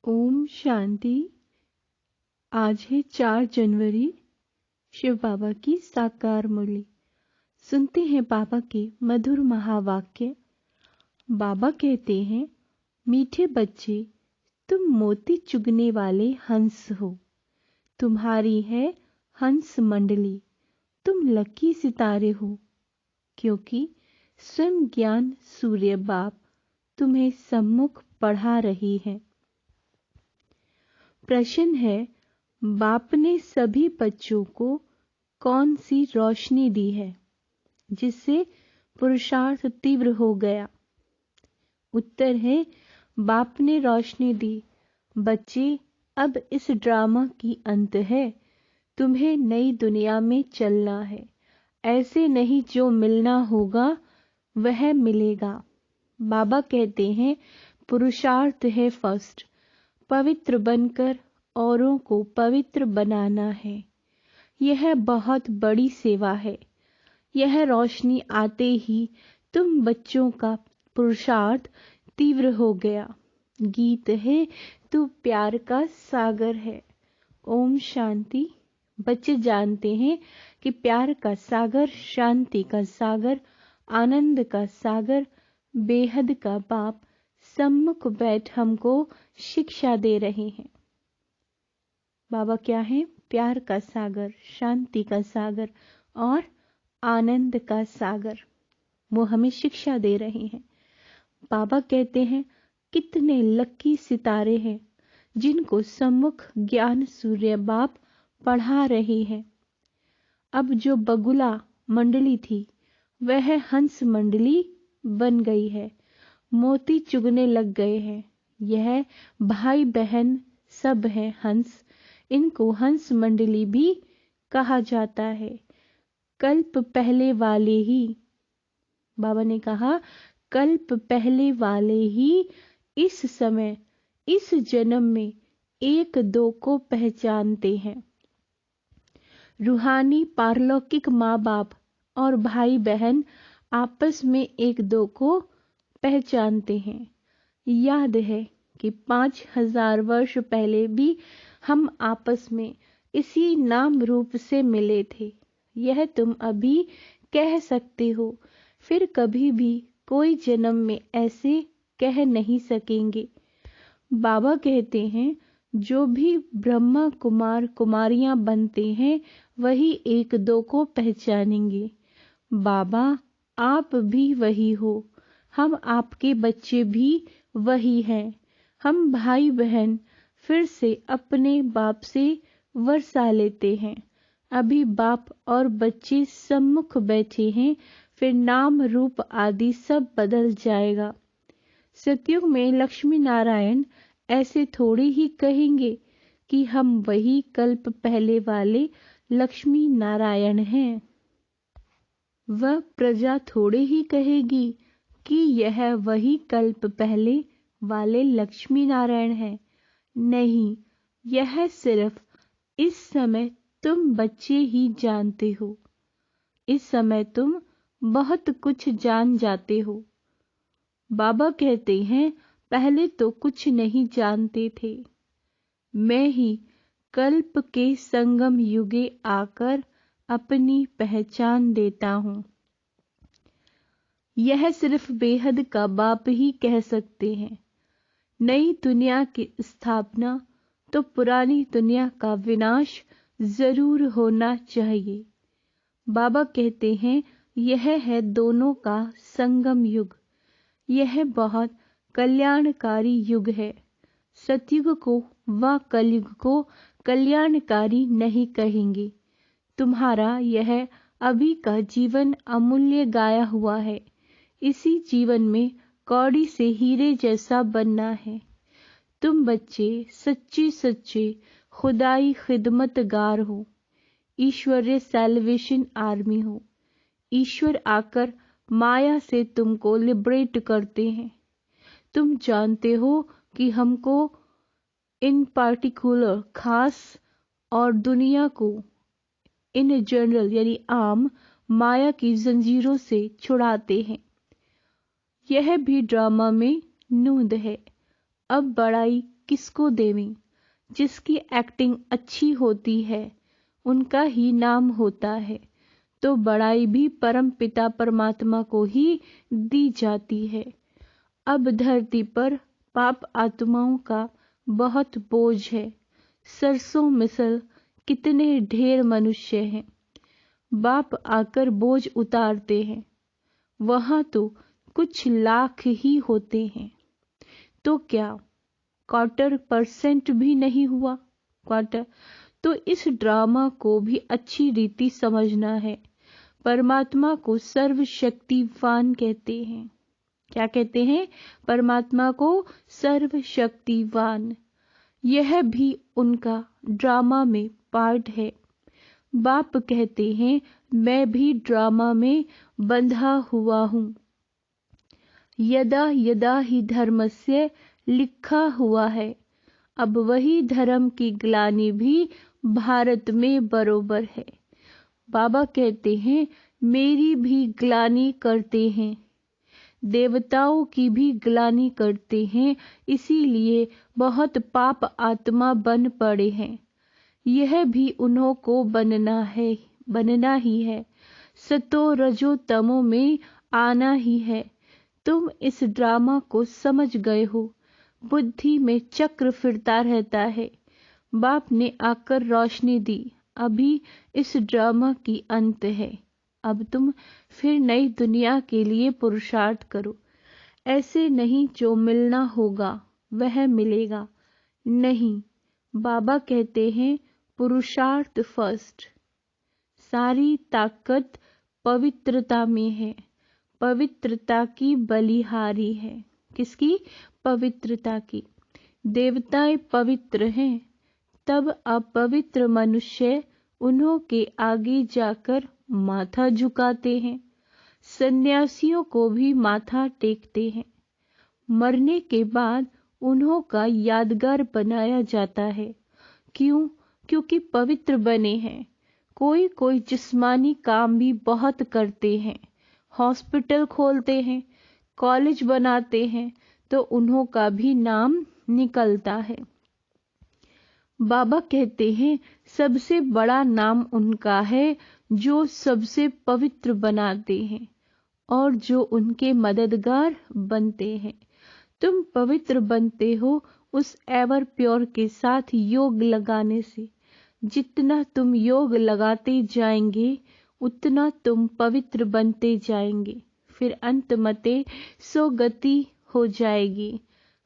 ओम शांति। आज है 4 जनवरी, शिव बाबा की साकार मुरली। सुनते हैं बाबा के मधुर महावाक्य। बाबा कहते हैं, मीठे बच्चे, तुम मोती चुगने वाले हंस हो। तुम्हारी है हंस मंडली। तुम लकी सितारे हो, क्योंकि स्वयं ज्ञान सूर्य बाप तुम्हें सम्मुख पढ़ा रही है। प्रश्न है, बाप ने सभी बच्चों को कौन सी रोशनी दी है जिससे पुरुषार्थ तीव्र हो गया? उत्तर है, बाप ने रोशनी दी। बच्चे, अब इस ड्रामा की अंत है। तुम्हें नई दुनिया में चलना है। ऐसे नहीं, जो मिलना होगा वह मिलेगा। बाबा कहते हैं, पुरुषार्थ है फर्स्ट। पवित्र बनकर औरों को पवित्र बनाना है। यह बहुत बड़ी सेवा है। यह रोशनी आते ही तुम बच्चों का पुरुषार्थ तीव्र हो गया। गीत है, तू प्यार का सागर है। ओम शांति। बच्चे जानते हैं कि प्यार का सागर, शांति का सागर, आनंद का सागर, बेहद का बाप सम्मुख बैठ हमको शिक्षा दे रहे हैं। बाबा क्या है? प्यार का सागर, शांति का सागर और आनंद का सागर। वो हमें शिक्षा दे रहे हैं। बाबा कहते हैं, कितने लकी सितारे हैं जिनको सम्मुख ज्ञान सूर्य बाप पढ़ा रहे हैं। अब जो बगुला मंडली थी वह हंस मंडली बन गई है। मोती चुगने लग गए हैं। यह भाई बहन सब हैं हंस। इनको हंस मंडली भी कहा जाता है। कल्प पहले वाले ही, बाबा ने कहा, कल्प पहले वाले ही इस समय, इस जन्म में एक दो को पहचानते हैं। रूहानी पारलौकिक माँ बाप और भाई बहन आपस में एक दो को पहचानते हैं। याद है कि 5000 वर्ष पहले भी हम आपस में इसी नाम रूप से मिले थे। यह तुम अभी कह सकते हो, फिर कभी भी कोई जन्म में ऐसे कह नहीं सकेंगे। बाबा कहते हैं, जो भी ब्रह्मा कुमार कुमारियां बनते हैं वही एक दो को पहचानेंगे। बाबा, आप भी वही हो। हम आपके बच्चे भी वही हैं। हम भाई बहन फिर से अपने बाप से वर्षा लेते हैं। अभी बाप और बच्चे सम्मुख बैठे हैं, फिर नाम रूप आदि सब बदल जाएगा। सतयुग में लक्ष्मी नारायण ऐसे थोड़े ही कहेंगे कि हम वही कल्प पहले वाले लक्ष्मी नारायण हैं। वह प्रजा थोड़े ही कहेगी कि यह वही कल्प पहले वाले लक्ष्मी नारायण हैं। नहीं, यह सिर्फ इस समय तुम बच्चे ही जानते हो। इस समय तुम बहुत कुछ जान जाते हो। बाबा कहते हैं, पहले तो कुछ नहीं जानते थे। मैं ही कल्प के संगम युगे आकर अपनी पहचान देता हूँ। यह सिर्फ बेहद का बाप ही कह सकते हैं। नई दुनिया की स्थापना तो पुरानी दुनिया का विनाश जरूर होना चाहिए। बाबा कहते हैं, यह है दोनों का संगम युग। यह बहुत कल्याणकारी युग है। सतयुग को व कलयुग को कल्याणकारी नहीं कहेंगे। तुम्हारा यह अभी का जीवन अमूल्य गाया हुआ है। इसी जीवन में कौड़ी से हीरे जैसा बनना है। तुम बच्चे सच्चे सच्चे खुदाई खिदमतगार हो। ईश्वरीय सैल्वेशन आर्मी हो। ईश्वर आकर माया से तुमको लिबरेट करते हैं। तुम जानते हो कि हमको इन पार्टिकुलर खास और दुनिया को इन जनरल यानी आम माया की जंजीरों से छुड़ाते हैं। यह भी ड्रामा में नूंद है। अब बड़ाई किसको देवें। जिसकी एक्टिंग अच्छी होती है उनका ही नाम होता है, तो बड़ाई भी परम पिता परमात्मा को ही दी जाती है। अब धरती पर पाप आत्माओं का बहुत बोझ है। सरसों मिसल कितने ढेर मनुष्य हैं। बाप आकर बोझ उतारते हैं, वहां तो कुछ लाख ही होते हैं। तो क्या 1/4% भी नहीं हुआ? क्वार्टर। तो इस ड्रामा को भी अच्छी रीति समझना है। परमात्मा को सर्वशक्तिवान कहते हैं। क्या कहते हैं? परमात्मा को सर्वशक्तिवान। यह भी उनका ड्रामा में पार्ट है। बाप कहते हैं मैं भी ड्रामा में बंधा हुआ हूँ। यदा यदा ही धर्मस्य लिखा हुआ है। अब वही धर्म की ग्लानि भी भारत में बरोबर है। बाबा कहते हैं मेरी भी ग्लानि करते हैं, देवताओं की भी ग्लानि करते हैं, इसीलिए बहुत पाप आत्मा बन पड़े हैं। यह भी उन्हों को बनना ही है। सतो रजो तमो में आना ही है। तुम इस ड्रामा को समझ गए हो। बुद्धि में चक्र फिरता रहता है। बाप ने आकर रोशनी दी। अभी इस ड्रामा की अंत है। अब तुम फिर नई दुनिया के लिए पुरुषार्थ करो। ऐसे नहीं जो मिलना होगा वह मिलेगा नहीं। बाबा कहते हैं पुरुषार्थ फर्स्ट। सारी ताकत पवित्रता में है। पवित्रता की बलिहारी है। किसकी? पवित्रता की। देवताएं पवित्र हैं, तब अपवित्र मनुष्य उन्हों के आगे जाकर माथा झुकाते हैं। सन्यासियों को भी माथा टेकते हैं। मरने के बाद उन्हों का यादगार बनाया जाता है। क्यों? क्योंकि पवित्र बने हैं। कोई कोई जिस्मानी काम भी बहुत करते हैं, हॉस्पिटल खोलते हैं, कॉलेज बनाते हैं, तो उन्हों का भी नाम निकलता है। बाबा कहते हैं सबसे बड़ा नाम उनका है जो सबसे पवित्र बनाते हैं और जो उनके मददगार बनते हैं। तुम पवित्र बनते हो उस एवर प्योर के साथ योग लगाने से। जितना तुम योग लगाते जाएंगे उतना तुम पवित्र बनते जाएंगे। फिर अंत मते सो गति हो जाएगी।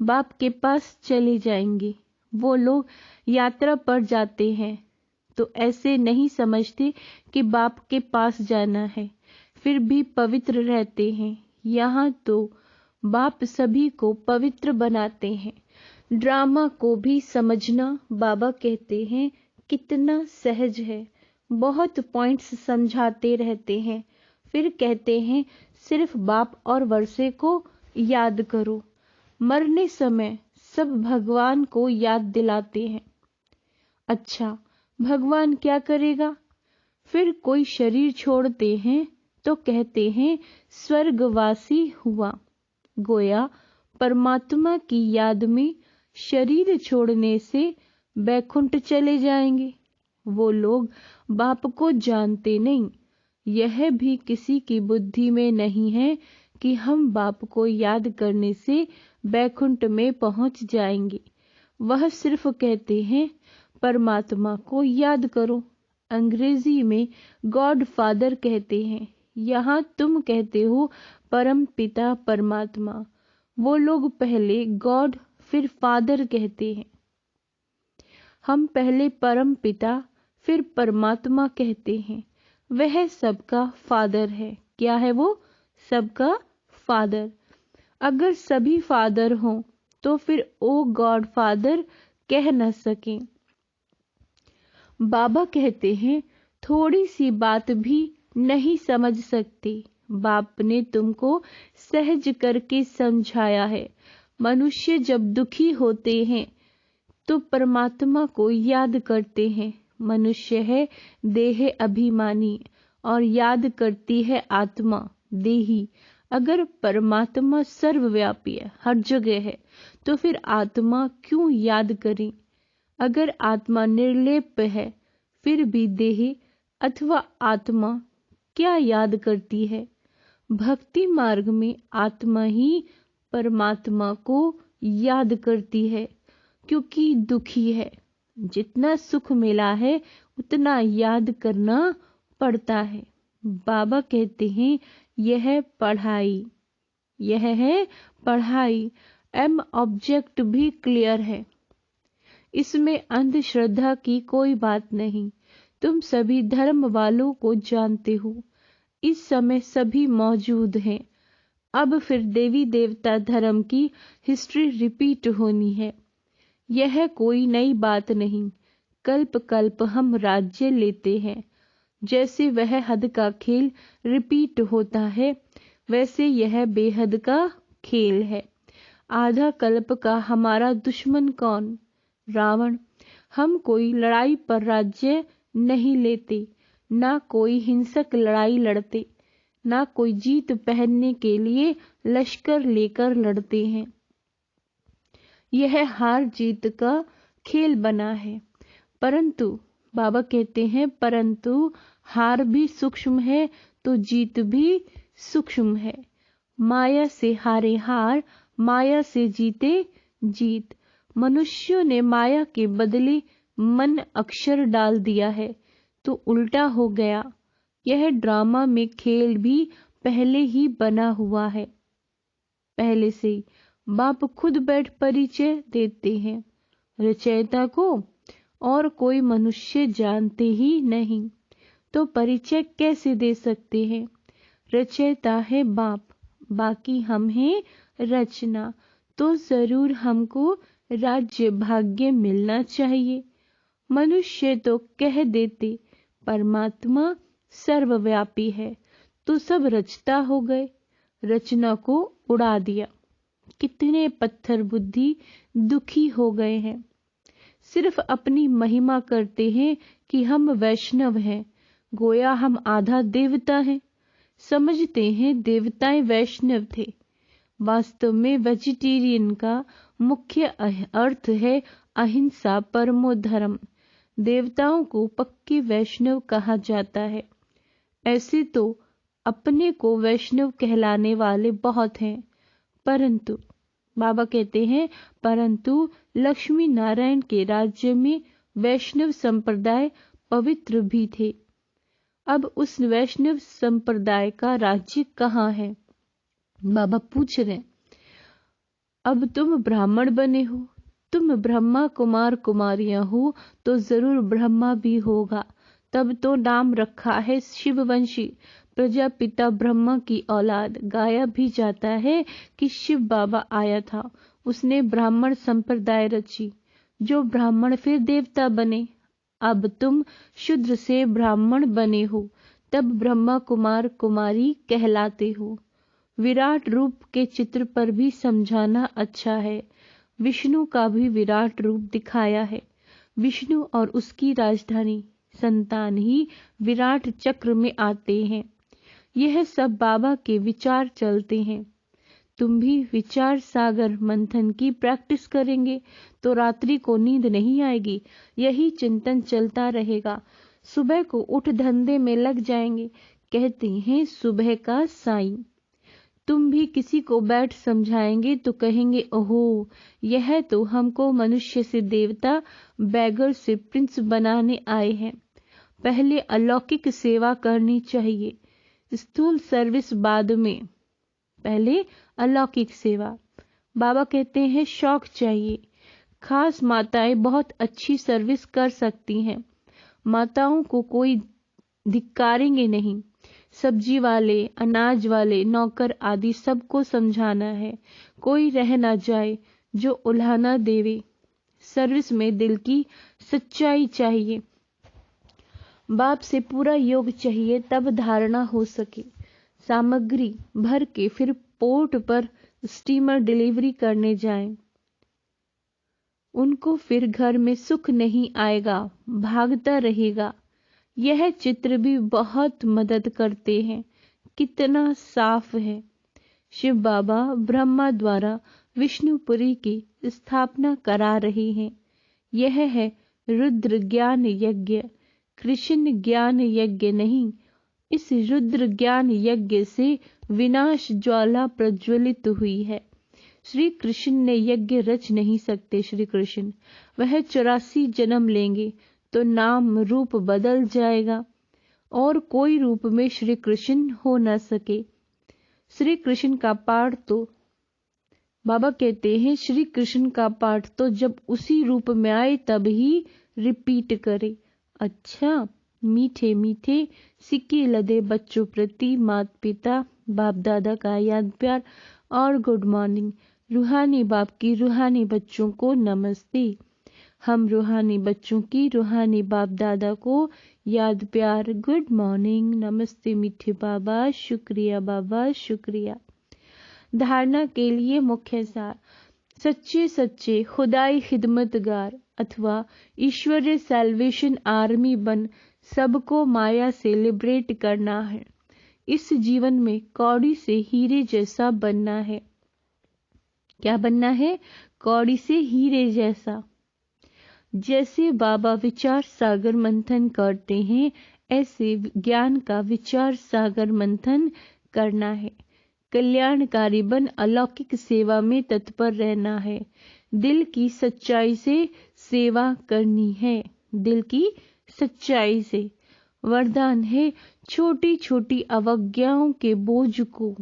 बाप के पास चले जाएंगे। वो लोग यात्रा पर जाते हैं तो ऐसे नहीं समझते कि बाप के पास जाना है, फिर भी पवित्र रहते हैं। यहाँ तो बाप सभी को पवित्र बनाते हैं। ड्रामा को भी समझना बाबा कहते हैं कितना सहज है। बहुत पॉइंट्स समझाते रहते हैं, फिर कहते हैं सिर्फ बाप और वर्षे को याद करो। मरने समय सब भगवान को याद दिलाते हैं। अच्छा, भगवान क्या करेगा? फिर कोई शरीर छोड़ते हैं तो कहते हैं स्वर्गवासी हुआ। गोया परमात्मा की याद में शरीर छोड़ने से बैकुंठ चले जाएंगे। वो लोग बाप को जानते नहीं। यह भी किसी की बुद्धि में नहीं है कि हम बाप को याद करने से बैकुंठ में पहुंच जाएंगे। वह सिर्फ कहते हैं परमात्मा को याद करो। अंग्रेजी में गॉड फादर कहते हैं, यहाँ तुम कहते हो परम पिता परमात्मा। वो लोग पहले गॉड फिर फादर कहते हैं। हम पहले परम पिता फिर परमात्मा कहते हैं। वह सबका फादर है। क्या है वो? सबका फादर। अगर सभी फादर हों तो फिर ओ गॉड फादर कह न सकें। बाबा कहते हैं थोड़ी सी बात भी नहीं समझ सकते। बाप ने तुमको सहज करके समझाया है। मनुष्य जब दुखी होते हैं तो परमात्मा को याद करते हैं। मनुष्य है देह अभिमानी और याद करती है आत्मा देही। अगर परमात्मा सर्वव्यापी है, हर जगह है, तो फिर आत्मा क्यों याद करें? अगर आत्मा निर्लेप है, फिर भी देह अथवा आत्मा क्या याद करती है? भक्ति मार्ग में आत्मा ही परमात्मा को याद करती है, क्योंकि दुखी है। जितना सुख मिला है उतना याद करना पड़ता है। बाबा कहते हैं यह है पढ़ाई, यह है पढ़ाई। एम ऑब्जेक्ट भी क्लियर है, इसमें अंधश्रद्धा की कोई बात नहीं। तुम सभी धर्म वालों को जानते हो, इस समय सभी मौजूद हैं। अब फिर देवी देवता धर्म की हिस्ट्री रिपीट होनी है। यह कोई नई बात नहीं। कल्प कल्प हम राज्य लेते हैं। जैसे वह हद का खेल रिपीट होता है, वैसे यह बेहद का खेल है। आधा कल्प का हमारा दुश्मन कौन? रावण। हम कोई लड़ाई पर राज्य नहीं लेते, ना कोई हिंसक लड़ाई लड़ते, ना कोई जीत पहनने के लिए लश्कर लेकर लड़ते हैं। यह हार जीत का खेल बना है। परंतु बाबा कहते हैं, परंतु हार भी सूक्ष्म है तो जीत भी सूक्ष्म है। माया से हारे हार, माया से जीते जीत। मनुष्यों ने माया के बदले मन अक्षर डाल दिया है तो उल्टा हो गया। यह ड्रामा में खेल भी पहले ही बना हुआ है, पहले से ही। बाप खुद बैठ परिचय देते हैं रचयिता को, और कोई मनुष्य जानते ही नहीं, तो परिचय कैसे दे सकते हैं? रचयिता है बाप, बाकी हम हैं रचना। तो जरूर हमको राज्य भाग्य मिलना चाहिए। मनुष्य तो कह देते परमात्मा सर्वव्यापी है, तो सब रचता हो गए, रचना को उड़ा दिया। कितने पत्थर बुद्धि दुखी हो गए हैं। सिर्फ अपनी महिमा करते हैं कि हम वैष्णव हैं, गोया हम आधा देवता हैं। समझते हैं देवताएं वैष्णव थे। वास्तव में वेजिटेरियन का मुख्य अर्थ है अहिंसा परमो धर्म। देवताओं को पक्के वैष्णव कहा जाता है। ऐसे तो अपने को वैष्णव कहलाने वाले बहुत हैं, परंतु बाबा कहते हैं, परंतु लक्ष्मी नारायण के राज्य में वैष्णव संप्रदाय पवित्र भी थे। अब उस वैष्णव संप्रदाय का राज्य कहाँ है? बाबा पूछ रहे, अब तुम ब्राह्मण बने हो, तुम ब्रह्मा कुमार कुमारियां हो, तो जरूर ब्रह्मा भी होगा। तब तो नाम रखा है शिववंशी, प्रजापिता ब्रह्मा की औलाद। गाया भी जाता है कि शिव बाबा आया था, उसने ब्राह्मण संप्रदाय रची, जो ब्राह्मण फिर देवता बने। अब तुम शूद्र से ब्राह्मण बने हो, तब ब्रह्मा कुमार कुमारी कहलाते हो। विराट रूप के चित्र पर भी समझाना अच्छा है। विष्णु का भी विराट रूप दिखाया है। विष्णु और उसकी राजधानी संतान ही विराट चक्र में आते हैं। यह सब बाबा के विचार चलते हैं। तुम भी विचार सागर मंथन की प्रैक्टिस करेंगे तो रात्रि को नींद नहीं आएगी, यही चिंतन चलता रहेगा। सुबह को उठ धंधे में लग जाएंगे, कहते हैं सुबह का साईं। तुम भी किसी को बैठ समझाएंगे तो कहेंगे, ओहो, यह तो हमको मनुष्य से देवता, बैगर से प्रिंस बनाने आए हैं। पहले अलौकिक सेवा करनी चाहिए, स्थूल सर्विस बाद में, पहले अलौकिक सेवा। बाबा कहते हैं शौक चाहिए। खास माताएं बहुत अच्छी सर्विस कर सकती हैं। माताओं को कोई धिक्कारेंगे नहीं। सब्जी वाले, अनाज वाले, नौकर आदि सबको समझाना है। कोई रह ना जाए जो उल्हाना देवे। सर्विस में दिल की सच्चाई चाहिए। बाप से पूरा योग चाहिए, तब धारणा हो सके। सामग्री भर के फिर पोर्ट पर स्टीमर डिलीवरी करने जाएं। उनको फिर घर में सुख नहीं आएगा, भागता रहेगा। यह चित्र भी बहुत मदद करते हैं। कितना साफ है। शिव बाबा ब्रह्मा द्वारा विष्णुपुरी की स्थापना करा रहे हैं। यह है रुद्र ज्ञान यज्ञ, कृष्ण ज्ञान यज्ञ नहीं। इस रुद्र ज्ञान यज्ञ से विनाश ज्वाला प्रज्वलित हुई है। श्री कृष्ण ने यज्ञ रच नहीं सकते। श्री कृष्ण वह 84 जन्म लेंगे तो नाम रूप बदल जाएगा और कोई रूप में श्री कृष्ण हो न सके। श्री कृष्ण का पाठ तो बाबा कहते हैं श्री कृष्ण का पाठ तो जब उसी रूप में आए तब ही रिपीट करे। अच्छा, मीठे मीठे सिक्के लदे बच्चों प्रति माता पिता बाप दादा का याद प्यार और गुड मॉर्निंग। रूहानी बाप की रूहानी बच्चों को नमस्ते। हम रूहानी बच्चों की रूहानी बाप दादा को याद प्यार गुड मॉर्निंग नमस्ते मीठे बाबा, शुक्रिया बाबा शुक्रिया। धारणा के लिए मुख्य सार, सच्चे सच्चे खुदाई खिदमतगार अथवा ईश्वरीय सैल्वेशन आर्मी बन सबको माया से लिबरेट करना है। इस जीवन में कौड़ी से हीरे जैसा बनना है। क्या बनना है? कौड़ी से हीरे जैसा। जैसे बाबा विचार सागर मंथन करते हैं, ऐसे ज्ञान का विचार सागर मंथन करना है। कल्याणकारी बन अलौकिक सेवा में तत्पर रहना है। दिल की सच्चाई से सेवा करनी है। दिल की सच्चाई से। वरदान है छोटी छोटी अवज्ञाओं के बोझ को,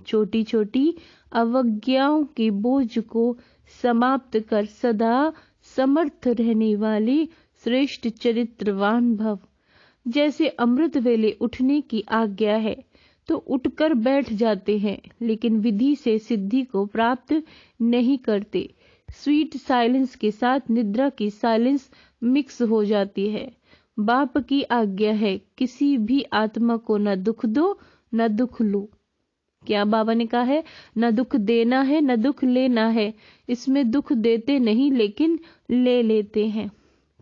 छोटी छोटी अवज्ञाओं के बोझ को समाप्त कर सदा समर्थ रहने वाले श्रेष्ठ चरित्रवान भव। जैसे अमृत वेले उठने की आज्ञा है तो उठकर बैठ जाते हैं, लेकिन विधि से सिद्धि को प्राप्त नहीं करते। स्वीट साइलेंस के साथ निद्रा की साइलेंस मिक्स हो जाती है। बाप की आज्ञा है किसी भी आत्मा को न दुख दो न दुख लो। क्या बाबा ने कहा है? न दुख देना है न दुख लेना है। इसमें दुख देते नहीं लेकिन ले लेते हैं।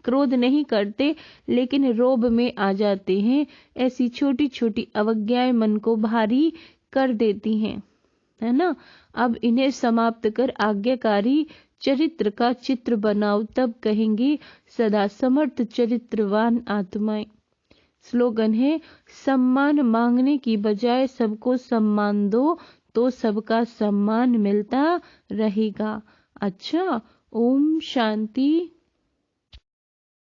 क्रोध नहीं करते लेकिन रोब में आ जाते हैं। ऐसी छोटी छोटी अवज्ञाएं मन को भारी कर देती हैं, है ना। अब इन्हें समाप्त कर आज्ञाकारी चरित्र का चित्र बनाओ, तब कहेंगे सदा समर्थ चरित्रवान आत्माएं। स्लोगन है सम्मान मांगने की बजाय सबको सम्मान दो तो सबका सम्मान मिलता रहेगा। अच्छा, ओम शांति।